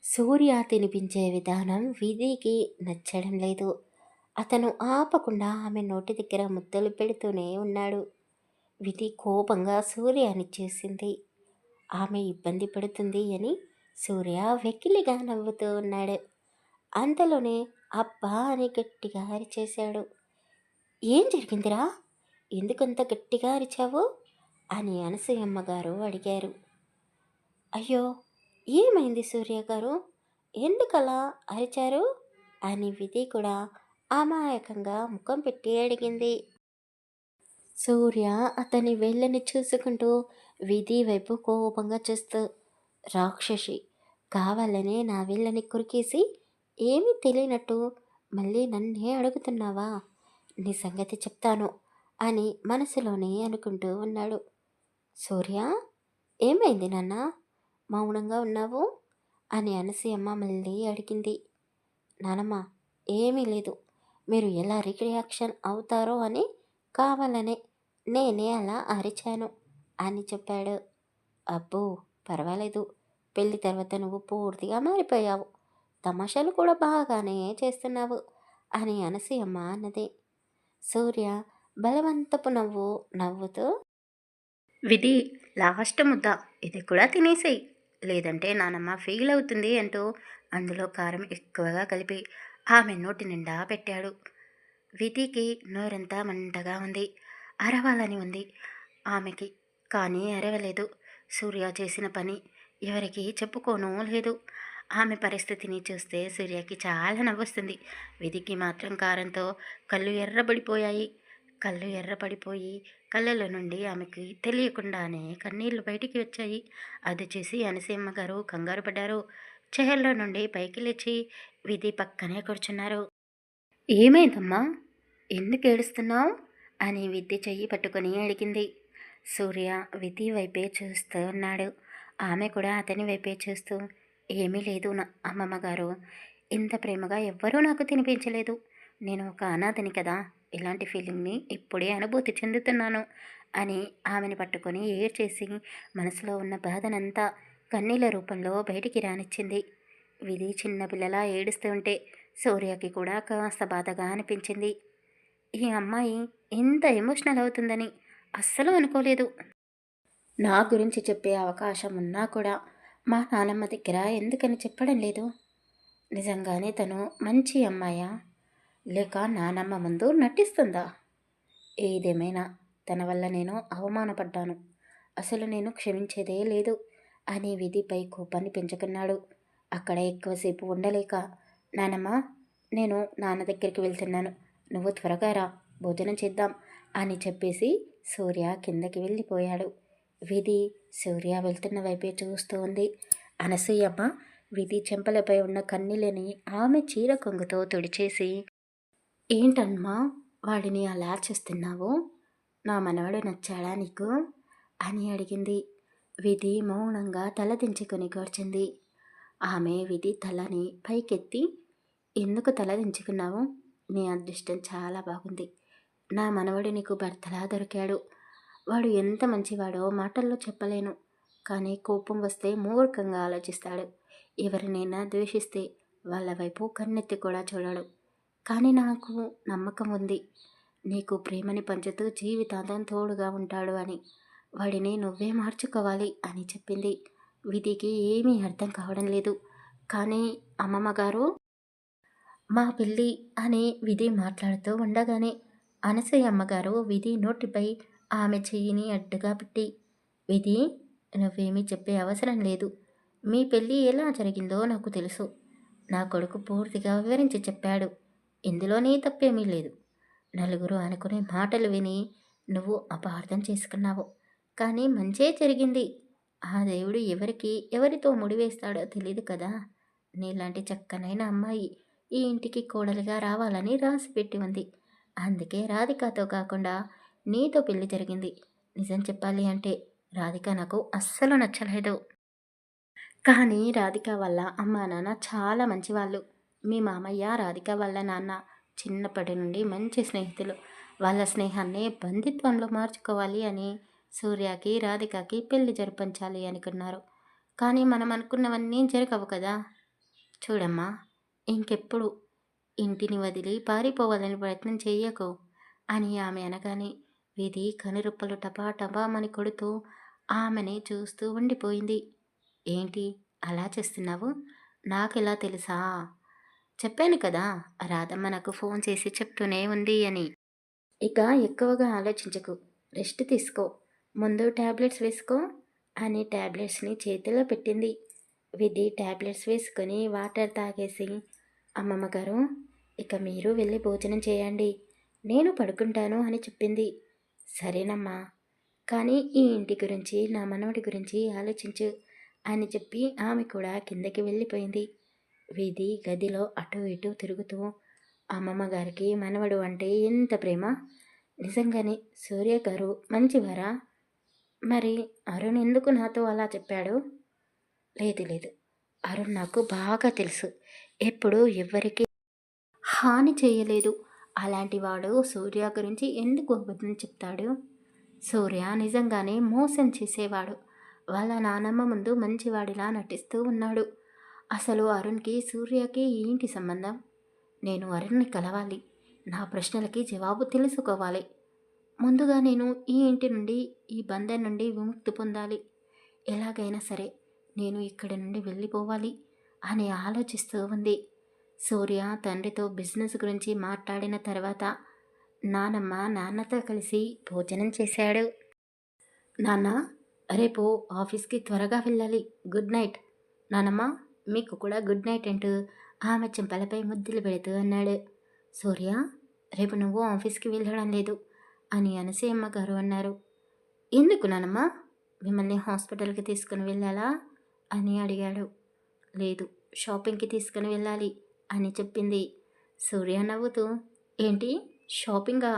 సూర్య తినిపించే విధానం విధికి నచ్చడం లేదు. అతను ఆపకుండా ఆమె నోటి దగ్గర ముద్దలు పెడుతూనే ఉన్నాడు. విధి కోపంగా సూర్యాని చూసింది. ఆమె ఇబ్బంది పడుతుంది అని సూర్య వెకిలిగా నవ్వుతూ ఉన్నాడు. అంతలోనే అబ్బా అని గట్టిగా అరిచేశాడు. ఏం జరిగిందిరా? ఎందుకంత గట్టిగా అరిచావు? అని అనసూయమ్మ గారు అడిగారు. అయ్యో, ఏమైంది సూర్య గారు? ఎందుకలా అరిచారు? అని విధి కూడా అమాయకంగా ముఖం పెట్టి అడిగింది. సూర్య అతని వేళ్ళని చూసుకుంటూ విధి వైపు కోపంగా చూస్తూ, రాక్షసి, కావాలనే నా వేళ్ళని కొరికేసి ఏమీ తెలియనట్టు మళ్ళీ నన్నే అడుగుతున్నావా? నీ సంగతి చెప్తాను అని మనసులోనే అనుకుంటూ ఉన్నాడు. సూర్య, ఏమైంది నాన్న? మౌనంగా ఉన్నావు అని అనసూయమ్మ మళ్ళీ అడిగింది. నానమ్మ, ఏమీ లేదు. మీరు ఎలా రియాక్షన్ అవుతారో అని కావాలనే నేనే అలా అరిచాను అని చెప్పాడు. అబ్బో, పర్వాలేదు. పెళ్లి తర్వాత నువ్వు పూర్తిగా మారిపోయావు. తమాషాలు కూడా బాగానే చేస్తున్నావు అని అనసూయమ్మ అన్నది. సూర్య బలవంతపు నవ్వు నవ్వుతూ, విధి, లాస్ట్ ముద్ద ఇది కూడా తినేసేయి, లేదంటే నానమ్మ ఫెయిల్ అవుతుంది అంటూ అందులో కారం ఎక్కువగా కలిపి ఆమె నోటి నిండా పెట్టాడు. విధికి నోరంతా మంటగా ఉంది. అరవాలని ఉంది ఆమెకి, కానీ అరవలేదు. సూర్య చేసిన పని ఎవరికి చెప్పుకోనూ లేదు. ఆమె పరిస్థితిని చూస్తే సూర్యకి చాలా నవ్వొస్తుంది. విధికి మాత్రం కారంతో కళ్ళు ఎర్రబడిపోయాయి. కళ్ళు ఎర్రపడిపోయి కళ్ళలో నుండి ఆమెకి తెలియకుండానే కన్నీళ్లు బయటికి వచ్చాయి. అది చూసి అనసూయమ్మ గారు కంగారు పడ్డారు. చైర్లో నుండి పైకి లేచి విధి పక్కనే కూర్చున్నారు. ఏమైందమ్మా, ఎందుకు ఏడుస్తున్నావు అని విధి చెయ్యి పట్టుకొని అడిగింది. సూర్య విధి వైపే చూస్తూ ఉన్నాడు. ఆమె కూడా అతని వైపే చూస్తూ, ఏమీ లేదు నా అమ్మమ్మ గారు, ఇంత ప్రేమగా ఎవ్వరూ నాకు తినిపించలేదు. నేను ఒక అనాథని కదా, ఇలాంటి ఫీలింగ్ని ఇప్పుడే అనుభూతి చెందుతున్నాను అని ఆమెను పట్టుకొని ఏడ్చేసి మనసులో ఉన్న బాధనంతా కన్నీళ్ళ రూపంలో బయటికి రానిచ్చింది. విధి చిన్నపిల్లలా ఏడుస్తూ ఉంటే సూర్యకి కూడా కాస్త బాధగా అనిపించింది. ఈ అమ్మాయి ఇంత ఎమోషనల్ అవుతుందని అస్సలు అనుకోలేదు. నా గురించి చెప్పే అవకాశం ఉన్నా కూడా మా నానమ్మ దగ్గర ఎందుకని చెప్పడం లేదు? నిజంగానే తను మంచి అమ్మాయా, లేక నానమ్మ ముందు నటిస్తుందా? ఏదేమైనా తన వల్ల నేను అవమానపడ్డాను. అసలు నేను క్షమించేదే లేదు అని విధిపై కోపాన్ని పెంచుకున్నాడు. అక్కడ ఎక్కువసేపు ఉండలేక, నానమ్మ, నేను నాన్న దగ్గరికి వెళ్తున్నాను, నువ్వు త్వరగా రా, భోజనం చేద్దాం అని చెప్పేసి సూర్య కిందకి వెళ్ళిపోయాడు. విధి సూర్య వెళ్తున్న వైపే చూస్తూ ఉంది. అనసూయమ్మ విధి చెంపలపై ఉన్న కన్నీళ్ళని ఆమె చీర కొంగుతో తుడిచేసి, ఏంటమ్మా వాడిని అలా చేస్తున్నావు? నా మనవడు నచ్చాడా నీకు అని అడిగింది. విధి మౌనంగా తల దించుకొని కూర్చుంది. ఆమె విధి తలని పైకెత్తి, ఎందుకు తల దించుకున్నావు? నీ అదృష్టం చాలా బాగుంది. నా మనవడు నీకు భర్తలా దొరికాడు. వాడు ఎంత మంచివాడో మాటల్లో చెప్పలేను. కానీ కోపం వస్తే మూర్ఖంగా ఆలోచిస్తాడు. ఎవరినైనా ద్వేషిస్తే వాళ్ళ వైపు కన్నెత్తి కూడా చూడడు. కానీ నాకు నమ్మకం ఉంది, నీకు ప్రేమని పంచుతూ జీవితాంతం తోడుగా ఉంటాడు అని. వాడిని నువ్వే మార్చుకోవాలి అని చెప్పింది. విధికి ఏమీ అర్థం కావడం లేదు. కానీ అమ్మమ్మ గారు, మా పెళ్ళి అని విధి మాట్లాడుతూ ఉండగానే అనసూయ అమ్మగారు విధి నోటిపై ఆమె చెయ్యిని అడ్డుగా పెట్టి, విధి, నువ్వేమీ చెప్పే అవసరం లేదు. మీ పెళ్ళి ఎలా జరిగిందో నాకు తెలుసు. నా కొడుకు పూర్తిగా వివరించి చెప్పాడు. ఇందులో నీ తప్పేమీ లేదు. నలుగురు అనుకునే మాటలు విని నువ్వు అపార్థం చేసుకున్నావు. కానీ మంచే జరిగింది. ఆ దేవుడు ఎవరికి ఎవరితో ముడివేస్తాడో తెలియదు కదా. నీలాంటి చక్కనైన అమ్మాయి ఈ ఇంటికి కోడలిగా రావాలని రాసిపెట్టి ఉంది. అందుకే రాధికతో కాకుండా నీతో పెళ్లి జరిగింది. నిజం చెప్పాలి అంటే రాధిక నాకు అస్సలు నచ్చలేదు. కానీ రాధిక వల్ల అమ్మా నాన్న చాలా మంచివాళ్ళు. మీ మామయ్య రాధిక వాళ్ళ నాన్న చిన్నప్పటి నుండి మంచి స్నేహితులు. వాళ్ళ స్నేహాన్ని బంధుత్వంలో మార్చుకోవాలి అని సూర్యకి రాధికకి పెళ్లి జరిపించాలి అనుకున్నారు. కానీ మనం అనుకున్నవన్నీ జరగవు కదా. చూడమ్మా, ఇంకెప్పుడు ఇంటిని వదిలి పారిపోవాలని ప్రయత్నం చెయ్యకు అని ఆమె అనగానే విధి కనురెప్పలు టపా టపామని కొడుతూ ఆమెని చూస్తూ ఉండిపోయింది. ఏంటి అలా చేస్తున్నావు? నాకెలా తెలుసా? చెప్పాను కదా, రాధమ్మ నాకు ఫోన్ చేసి చెప్తూనే ఉంది అని. ఇక ఎక్కువగా ఆలోచించకు, రెస్ట్ తీసుకో, ముందు టాబ్లెట్స్ వేసుకో అని టాబ్లెట్స్ని చేతిలో పెట్టింది. విధి టాబ్లెట్స్ వేసుకొని వాటర్ తాగేసి, అమ్మమ్మ గారు ఇక మీరు వెళ్ళి భోజనం చేయండి, నేను పడుకుంటాను అని చెప్పింది. సరేనమ్మా, కానీ ఈ ఇంటి గురించి నా మనవడి గురించి ఆలోచించు అని చెప్పి ఆమె కూడా కిందకి వెళ్ళిపోయింది. విధి గదిలో అటు ఇటు తిరుగుతూ, అమ్మమ్మ గారికి మనవడు అంటే ఎంత ప్రేమ, నిజంగానే సూర్య గారు మంచివారా? మరి అరుణ్ ఎందుకు నాతో అలా చెప్పాడు? లేదు లేదు, అరుణ్ నాకు బాగా తెలుసు, ఎప్పుడు ఎవ్వరికి హాని చేయలేదు. అలాంటి వాడు సూర్య గురించి ఎందుకు అబద్ధం చెప్తాడు? సూర్య నిజంగానే మోసం చేసేవాడు. వాళ్ళ నానమ్మ ముందు మంచివాడిలా నటిస్తూ ఉన్నాడు. అసలు అరుణ్కి సూర్యకి ఏంటి సంబంధం? నేను అరుణ్ని కలవాలి, నా ప్రశ్నలకి జవాబు తెలుసుకోవాలి. ముందుగా నేను ఈ ఇంటి నుండి, ఈ బంధం నుండి విముక్తి పొందాలి. ఎలాగైనా సరే నేను ఇక్కడి నుండి వెళ్ళిపోవాలి అని ఆలోచిస్తూ ఉంది. సూర్య తండ్రితో బిజినెస్ గురించి మాట్లాడిన తర్వాత నాన్నతో కలిసి భోజనం చేశాడు. నాన్న, రేపు ఆఫీస్కి త్వరగా వెళ్ళాలి, గుడ్ నైట్. నానమ్మ, మీకు కూడా గుడ్ నైట్ అంటూ ఆమె చెంపలపై ముద్దులు పెడుతూ అన్నాడు. సూర్య, రేపు నువ్వు ఆఫీస్కి వెళ్ళడం లేదు అని అనసూయమ్మ గారు అన్నారు. ఎందుకు నానమ్మ, మిమ్మల్ని హాస్పిటల్కి తీసుకుని వెళ్ళాలా అని అడిగాడు. లేదు, షాపింగ్కి తీసుకుని వెళ్ళాలి అని చెప్పింది. సూర్య నవ్వుతూ, ఏంటి షాపింగా?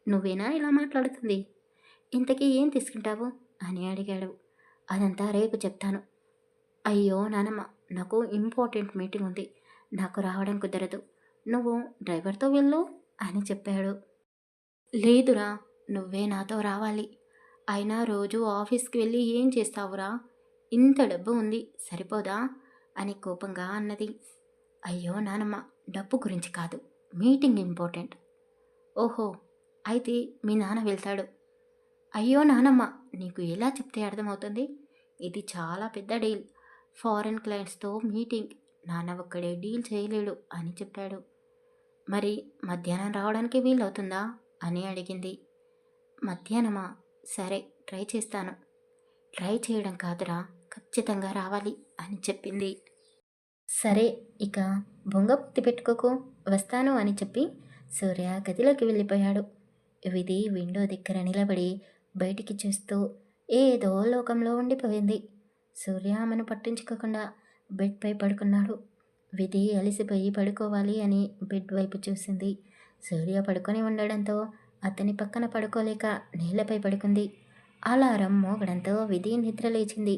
నువ్వేనా ఇలా మాట్లాడుతుంది? ఇంతకీ ఏం తీసుకుంటావు అని అడిగాడు. అదంతా రేపు చెప్తాను. అయ్యో నానమ్మ, నాకు ఇంపార్టెంట్ మీటింగ్ ఉంది, నాకు రావడం కుదరదు, నువ్వు డ్రైవర్తో వెళ్ళు అని చెప్పాడు. లేదురా, నువ్వే నాతో రావాలి. అయినా రోజు ఆఫీస్కి వెళ్ళి ఏం చేస్తావురా? ఇంత డబ్బు ఉంది, సరిపోదా అని కోపంగా అన్నది. అయ్యో నానమ్మ, డబ్బు గురించి కాదు, మీటింగ్ ఇంపార్టెంట్. ఓహో, అయితే మీ నాన్న వెళ్తాడు. అయ్యో నానమ్మ, నీకు ఎలా చెప్తే అర్థమవుతుంది? ఇది చాలా పెద్ద డీల్, ఫారెన్ క్లయింట్స్తో మీటింగ్, నాన్న ఒక్కడే డీల్ చేయలేడు అని చెప్పాడు. మరి మధ్యాహ్నం రావడానికి వీలవుతుందా అని అడిగింది. మధ్యాహ్నమా? సరే, ట్రై చేస్తాను. ట్రై చేయడం కాదురా, ఖచ్చితంగా రావాలి అని చెప్పింది. సరే, ఇక బొంగ పెట్టుకోకు, వస్తాను అని చెప్పి సూర్య గదిలోకి వెళ్ళిపోయాడు. విధి విండో దగ్గర నిలబడి బయటికి చూస్తూ ఏదో లోకంలో ఉండిపోయింది. సూర్య ఆమెను పట్టించుకోకుండా బెడ్పై పడుకున్నాడు. విధి అలసిపోయి పడుకోవాలి అని బెడ్ వైపు చూసింది. సూర్య పడుకొని ఉండడంతో అతని పక్కన పడుకోలేక నేలపై పడుకుంది. అలారం మోగడంతో విధి నిద్ర లేచింది.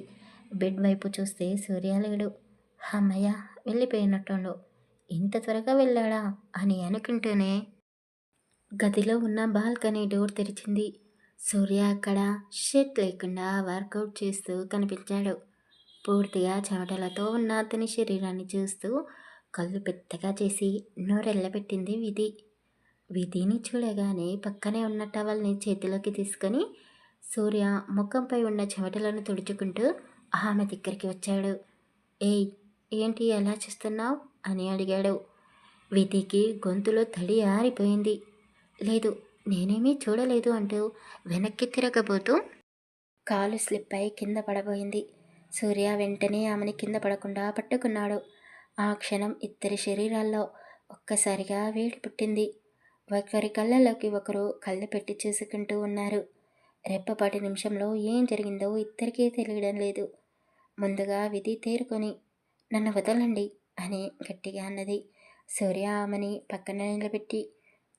బెడ్ వైపు చూస్తే సూర్య లేడు. అమ్మయ్య, వెళ్ళిపోయినట్టుండు, ఇంత త్వరగా వెళ్ళాడా అని అనుకుంటూనే గదిలో ఉన్న బాల్కనీ డోర్ తెరిచింది. సూర్య అక్కడ షర్ట్ లేకుండా వర్కౌట్ చేస్తూ కనిపించాడు. పూర్తిగా చెమటలతో ఉన్న అతని శరీరాన్ని చూస్తూ కళ్ళు పెద్దగా చేసి నోరెళ్ళబెట్టింది విధి. విధిని చూడగానే పక్కనే ఉన్న టవల్ని చేతిలోకి తీసుకొని సూర్య ముఖంపై ఉన్న చెమటలను తుడుచుకుంటూ ఆమె దగ్గరికి వచ్చాడు. ఏయ్, ఏంటి ఎలా చేస్తున్నావు అని అడిగాడు. విధికి గొంతులో తడి ఆరిపోయింది. లేదు, నేనేమీ చూడలేదు అంటూ వెనక్కి తిరగబోతూ కాలు స్లిప్ అయి కింద పడబోయింది. సూర్య వెంటనే ఆమెని కింద పడకుండా పట్టుకున్నాడు. ఆ క్షణం ఇద్దరి శరీరాల్లో ఒక్కసారిగా వేడి పుట్టింది. ఒకరి కళ్ళలోకి ఒకరు కళ్ళు పెట్టి చూసుకుంటూ ఉన్నారు. రెప్పపాటి నిమిషంలో ఏం జరిగిందో ఇద్దరికీ తెలియడం లేదు. ముందుగా విధి తేరుకొని, నన్ను వదలండి అని గట్టిగా అన్నది. సూర్య ఆమెని పక్కన నిలబెట్టి,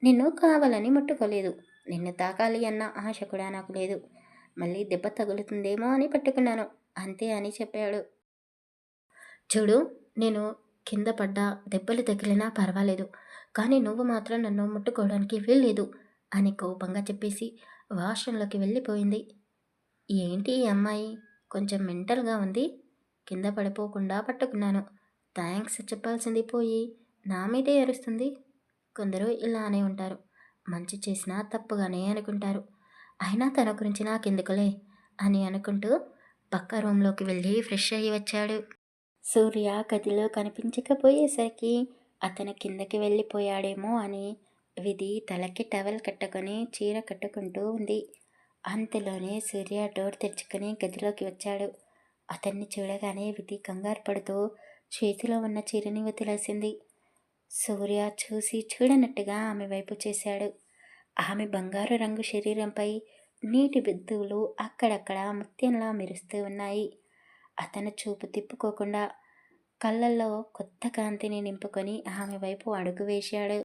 నిన్ను కావాలని ముట్టుకోలేదు, నిన్ను తాకాలి అన్న ఆశ కూడా నాకు లేదు, మళ్ళీ దెబ్బ తగులుతుందేమో అని పట్టుకున్నాను అంతే అని చెప్పాడు. చూడు, నేను కింద పడ్డా దెబ్బలు తగిలినా పర్వాలేదు, కానీ నువ్వు మాత్రం నన్ను ముట్టుకోవడానికి వీల్లేదు అని కోపంగా చెప్పేసి వాష్రూంలోకి వెళ్ళిపోయింది. ఏంటి ఈ అమ్మాయి కొంచెం మెంటల్గా ఉంది, కింద పడిపోకుండా పట్టుకున్నాను, థ్యాంక్స్ చెప్పాల్సింది పోయి నా మీదే అరుస్తుంది. కొందరు ఇలానే ఉంటారు. మంచి చేసినా తప్పుగానే అనుకుంటారు. అయినా తన గురించి నాకెందుకులే అని అనుకుంటూ పక్క రూమ్లోకి వెళ్ళి ఫ్రెష్ అయ్యి వచ్చాడు. సూర్య గదిలో కనిపించకపోయేసరికి అతను కిందకి వెళ్ళిపోయాడేమో అని విధి తలకి టవల్ కట్టుకొని చీర కట్టుకుంటూ ఉంది. అంతలోనే సూర్య డోర్ తెరుచుకుని గదిలోకి వచ్చాడు. అతన్ని చూడగానే విధి కంగారు పడుతూ చేతిలో ఉన్న చీరని వదిలేసింది. సూర్య చూసి చూడనట్టుగా ఆమె వైపు చేశాడు. ఆమె బంగారు రంగు శరీరంపై నీటి బిందువులు అక్కడక్కడ ముత్యంలా మెరుస్తూ ఉన్నాయి. అతను చూపు తిప్పుకోకుండా కళ్ళల్లో కొత్త కాంతిని నింపుకొని ఆమె వైపు అడుగు వేశాడు.